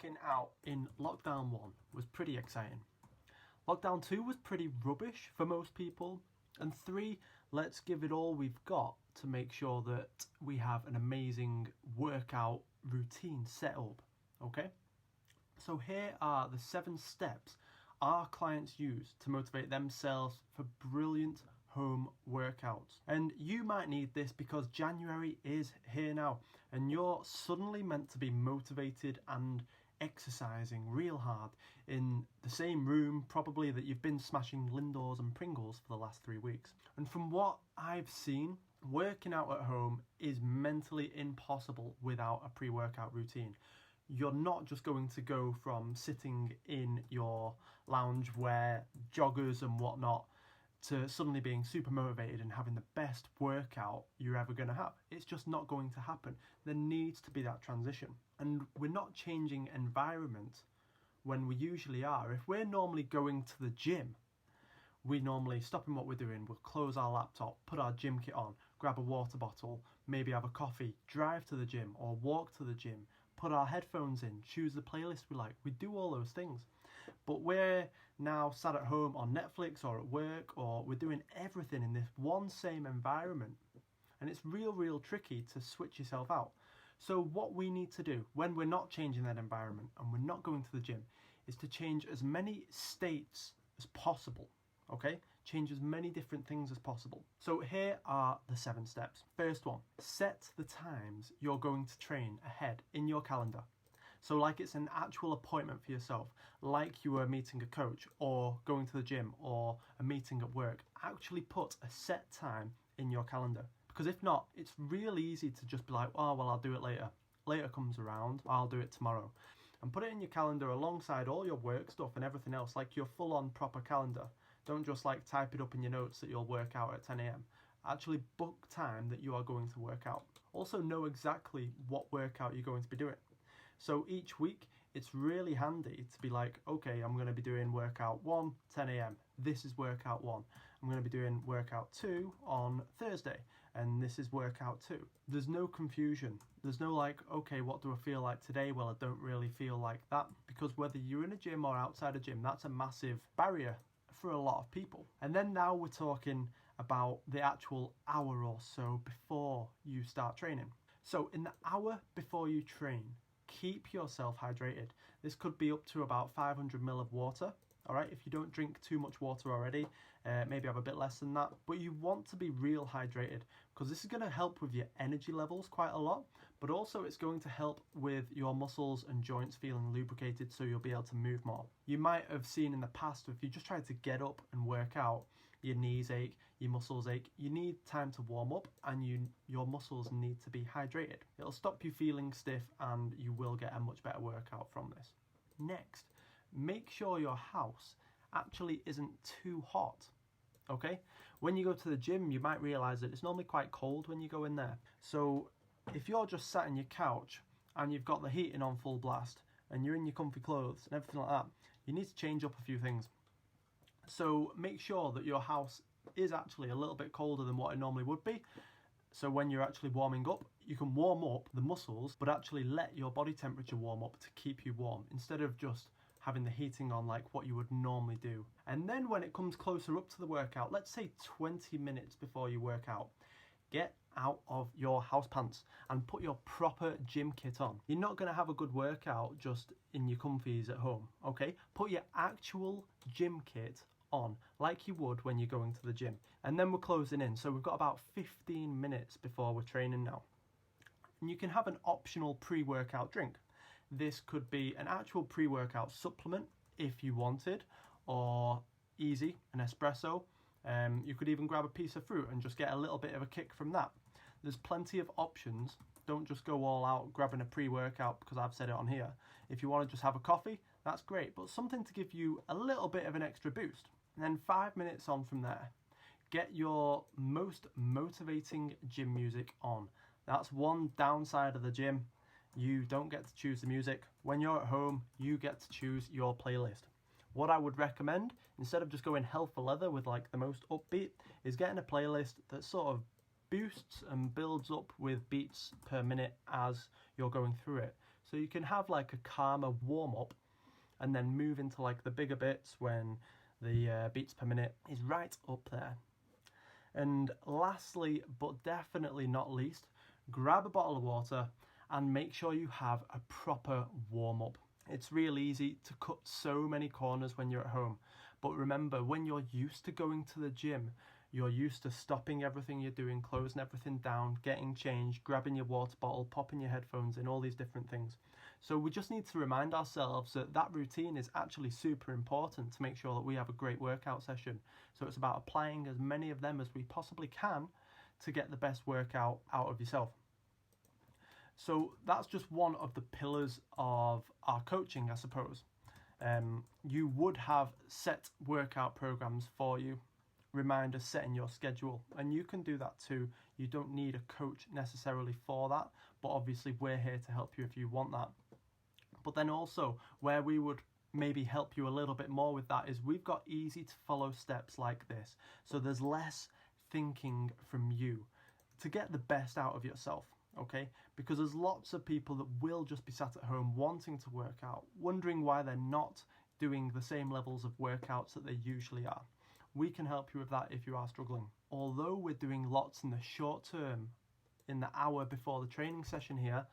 working out in lockdown 1 was pretty exciting. Lockdown 2 was pretty rubbish for most people. And 3, let's give it all we've got to make sure that we have an amazing workout routine set up, okay? So here are the 7 steps our clients use to motivate themselves for brilliant home workouts. And you might need this because January is here now and you're suddenly meant to be motivated and exercising real hard in the same room probably that you've been smashing Lindors and Pringles for the last 3 weeks. And from what I've seen, working out at home is mentally impossible without a pre-workout routine. You're not just going to go from sitting in your loungewear, joggers and whatnot to suddenly being super motivated and having the best workout you're ever going to have. It's just not going to happen. There needs to be that transition. And we're not changing environment when we usually are. If we're normally going to the gym, we normally stop in what we're doing, we'll close our laptop, put our gym kit on, grab a water bottle, maybe have a coffee, drive to the gym or walk to the gym, put our headphones in, choose the playlist we like. We do all those things. But we're now sat at home on Netflix or at work, or we're doing everything in this one same environment. And it's real tricky to switch yourself out. So what we need to do when we're not changing that environment and we're not going to the gym is to change as many states as possible. Okay, change as many different things as possible. So here are the 7 steps. First one, set the times you're going to train ahead in your calendar. So like it's an actual appointment for yourself, like you were meeting a coach or going to the gym or a meeting at work. Actually put a set time in your calendar, because if not, it's real easy to just be like, oh well, I'll do it later. Later comes around, I'll do it tomorrow. And put it in your calendar alongside all your work stuff and everything else, like your full-on proper calendar. Don't just like type it up in your notes that you'll work out at 10 a.m. Actually book time that you are going to work out. Also know exactly what workout you're going to be doing. So each week it's really handy to be like, okay, I'm going to be doing workout 1, 10 a.m. This is workout 1. I'm going to be doing workout 2 on Thursday, and this is workout 2. There's no confusion. There's no like, okay, what do I feel like today? Well, I don't really feel like that, because whether you're in a gym or outside a gym, that's a massive barrier for a lot of people. And then now we're talking about the actual hour or so before you start training. So in the hour before you train, keep yourself hydrated. This could be up to about 500 ml of water. All right, if you don't drink too much water already, maybe have a bit less than that. But you want to be real hydrated, because this is going to help with your energy levels quite a lot, but also it's going to help with your muscles and joints feeling lubricated, so you'll be able to move more. You might have seen in the past, if you just tried to get up and work out, your knees ache, your muscles ache. You need time to warm up, and your muscles need to be hydrated. It'll stop you feeling stiff, and you will get a much better workout from this. Next, make sure your house actually isn't too hot. Okay, when you go to the gym, you might realize that it's normally quite cold when you go in there. So if you're just sat in your couch and you've got the heating on full blast and you're in your comfy clothes and everything like that, you need to change up a few things. So make sure that your house is actually a little bit colder than what it normally would be. So when you're actually warming up, you can warm up the muscles, but actually let your body temperature warm up to keep you warm, instead of just having the heating on like what you would normally do. And then when it comes closer up to the workout, let's say 20 minutes before you work out, get out of your house pants and put your proper gym kit on. You're not going to have a good workout just in your comfies at home, okay? Put your actual gym kit on like you would when you're going to the gym. And then we're closing in, so we've got about 15 minutes before we're training now. And you can have an optional pre-workout drink. This could be an actual pre-workout supplement if you wanted, or easy, an espresso. You could even grab a piece of fruit and just get a little bit of a kick from that. There's plenty of options. Don't just go all out grabbing a pre-workout because I've said it on here. If you want to just have a coffee, that's great, but something to give you a little bit of an extra boost. And then 5 minutes on from there, get your most motivating gym music on. That's one downside of the gym. You don't get to choose the music. When you're at home, you get to choose your playlist. What I would recommend, instead of just going hell for leather with like the most upbeat, is getting a playlist that sort of boosts and builds up with beats per minute as you're going through it. So you can have like a calmer warm up and then move into like the bigger bits when the beats per minute is right up there. And lastly, but definitely not least, grab a bottle of water and make sure you have a proper warm up. It's real easy to cut so many corners when you're at home. But remember, when you're used to going to the gym, you're used to stopping everything you're doing, closing everything down, getting changed, grabbing your water bottle, popping your headphones in, all these different things. So we just need to remind ourselves that that routine is actually super important to make sure that we have a great workout session. So it's about applying as many of them as we possibly can to get the best workout out of yourself. So that's just one of the pillars of our coaching, I suppose. You would have set workout programs for you, reminders set in your schedule, and you can do that too. You don't need a coach necessarily for that, but obviously we're here to help you if you want that. But then also, where we would maybe help you a little bit more with that is we've got easy to follow steps like this. So there's less thinking from you to get the best out of yourself, okay? Because there's lots of people that will just be sat at home wanting to work out, wondering why they're not doing the same levels of workouts that they usually are. We can help you with that if you are struggling. Although we're doing lots in the short term, in the hour before the training session here,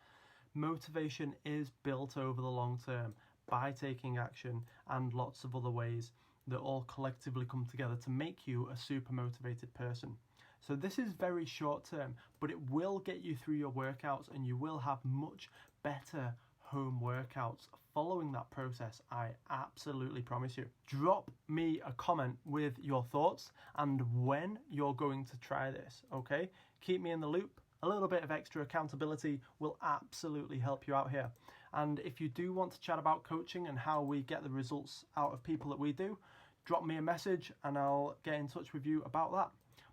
motivation is built over the long term by taking action and lots of other ways that all collectively come together to make you a super motivated person. So this is very short term, but it will get you through your workouts and you will have much better home workouts following that process, I absolutely promise you. Drop me a comment with your thoughts and when you're going to try this, okay? Keep me in the loop. A little bit of extra accountability will absolutely help you out here. And if you do want to chat about coaching and how we get the results out of people that we do, drop me a message and I'll get in touch with you about that.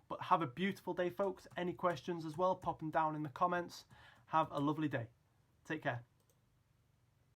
But have a beautiful day, folks. Any questions as well, pop them down in the comments. Have a lovely day. Take care.